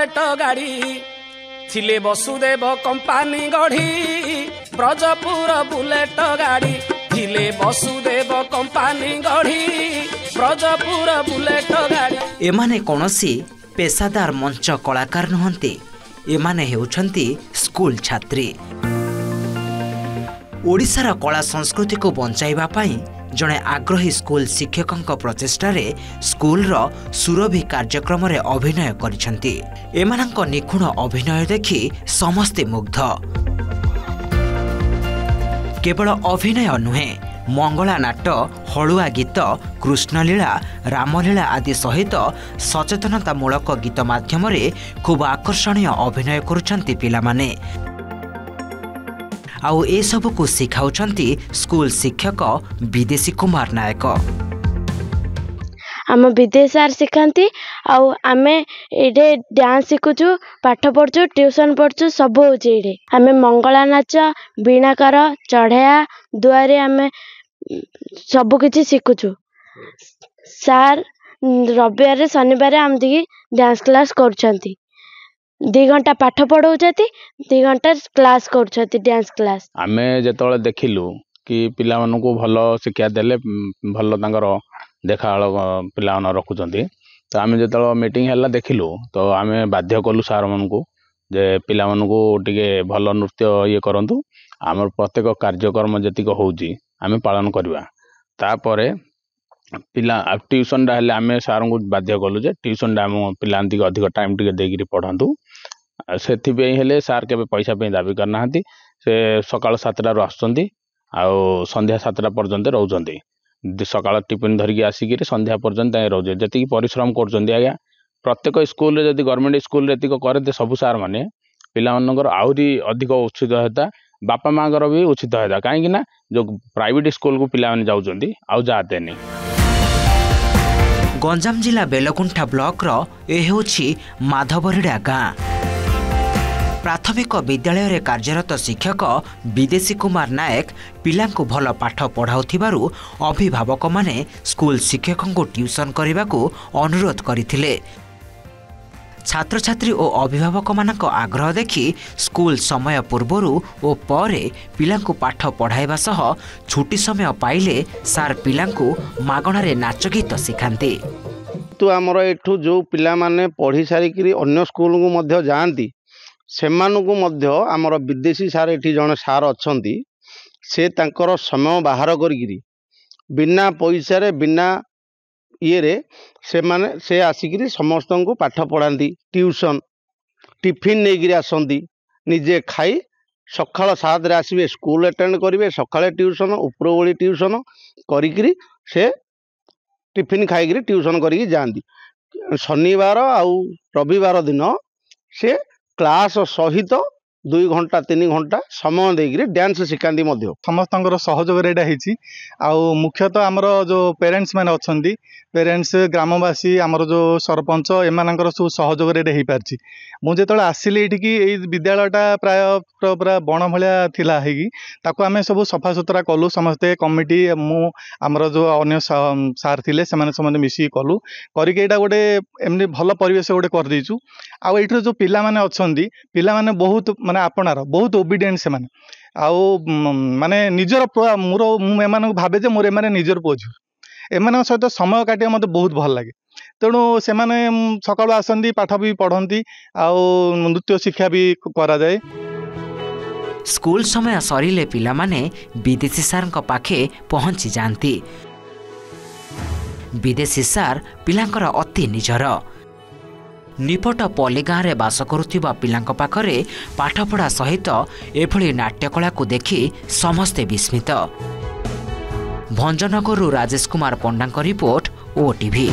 Bullet गाड़ी थिले Vasudev company गढ़ी Brajpur bullet गाड़ी थिले वसुदेव कंपानी गढ़ी ब्रजपुर बुलेट गाड़ी। एमाने कौनसी पेशादार मंच कलाकार नुहंती, एमाने हेउछंती स्कूल छात्री। ओडिशार कला संस्कृति को बंचाइबा पई जड़े आग्रही स्कूल शिक्षकों प्रचेष्टारे स्कूल सुरभि कार्यक्रम रे अभिनय करिसेंती। एमानंक निखुण अभिनय देखि समस्ते मुग्ध। केवल अभिनय नुहे, मंगला नाट, हलुआ गीत, कृष्णलीला, रामलीला आदि सहित सचेतनतामूलक गीत माध्यम खूब आकर्षणीय अभिनय करुछंती पिलामाने। आउ ए सब को सिखाउछंती स्कूल शिक्षक विदेशी कुमार नायक। आम विदेश सार शिखाती आमे ये डांस शिखुचु, पाठ पढ़ु, ट्यूशन पढ़ु, सब होचे। आम मंगला नाच, बीणाकार, चढ़ाया दुआरे आम सबकि शिखुचु। सार रविवार शनिवार आम दी डांस क्लास कर 2 घंटा पाठ पढ़ाऊँ, 2 घंटा क्लास कर डांस क्लास। आमे जेतले देखिलु कि पिला मानकु भलो शिक्षा देले भलो तांकर देखा पिला मन रखुचंती, तो आमे जेतले मीटिंग हल्ला देखिलु तो आमे बाध्य कलु सार मानकु जे पिला मानकु टिके भलो नृत्य ये करंतु, आमर प्रत्येक कार्यक्रम जतिक होउची आमे पालन करबा। तापरे पिला ट्यूशन डा हेले आमे सार को बाध्य कलु जे ट्यूशन डा हम पिला अधिक टाइम टिके देगिरी पढ़ांतु। सेथि पे हेले सार केबे पैसा पे दाबी करना हंती, से सकाळ 7टा रु आछंती आ संध्या 7टा पर्यंत रहउचंती। सकाळ टिफिन धरिकी आसिकी संध्या पर्यंत रहउचे। जति परिश्रम करचंती आज्ञा प्रत्येक स्कूल रे, जति गवर्नमेंट स्कूल रे तिक करे सब सार माने पिला मनकर आउरी अधिक उत्साहित हेता, बापा मांगर भी उत्साहित हेता। काहे कि ना जो प्राइवेट स्कूल को पिला माने जाउचंती आउ जाते नहीं। गंजाम जिला बेलकुंठा ब्लॉक रो ए होछि माधवरिडा गाँ। प्राथमिक विद्यालय रे कार्यरत शिक्षक विदेशी कुमार नायक पिलांकु भल पाठ पढ़ाउथिबारु अभिभावक माने स्कूल शिक्षकों को ट्यूशन करने को अनुरोध करथिले। छात्र छात्री और अभिभावक मानक आग्रह देखि स्कूल समय पूर्वरु और परे पिलांकु पाठ पढ़ाइबा सह छुट्टी समय पाइले सार पिलांकु मागणारे नाच गीत शिखांती। तो आमर एठू जो पिला माने पढ़ी सारिकी अन्य स्कूल को मध्य जाती सेमानकु मध्य आमर विदेशी सार एठी जने सार अछंती, से तांकर समय बाहर करिकी बिना पैसा रे बिना ये रे से माने से आसिकी समस्त को पाठ पढ़ाती। ट्यूशन टिफिन नहीं आसती, निजे खाई सकाळ 7 रे आसबे स्कूल अटेंड करेंगे, सकाळे ट्यूशन उपरओली ट्यूशन करिकी से टिफिन खाई ट्यूशन करिकी जाती। शनिवार आउ रविवार दिन से क्लास सहित 2 घंटा 3 घंटा समय देकर डांस शिखाती। समस्त सहयोग मुख्यतः आमर जो पेरेंट्स मैंने अच्छा पेरेंट्स ग्रामवासी आमर जो सरपंच एमानकर सब सहयोग हो पार्टी। मुझे जो आसिली ये विद्यालयटा प्राय पूरा बण भाया थिला ताको आमे सब सफा सुतरा कलु समस्ते कमिटी मु आमर जो अन्य सार थिले सेमाने समस्त मिसी कलु करके एटा गोटे एमनी भल परिवेश गोटे कर देचु। आ एठर जो पिला माने अछंती पिला माने बहुत माने आपणार बहुत ओबिडिएंट से माने आउ माने निजर मोर मु एमान भाबे जे मोर एमाने निजर पोझु एमान सहित समय काटिया मते बहुत भल लागे। तेणु से सकाळु आसंती पाठ भी पढ़ती आउ नृत्य शिक्षा भी करा जाए। स्कूल समय सरिले पिला माने विदेशी सार पाखे पहुंची जाती। विदेशी सार पिलांकर अति निजर। निपट पल्ली गाँव में बास करुवा पिलांक पाखरे पाठपढ़ा सहित एभली नाट्यकला को देखि समस्ते विस्मित। भंजनगरु राजेश कुमार पंडा रिपोर्ट, ओटीवी।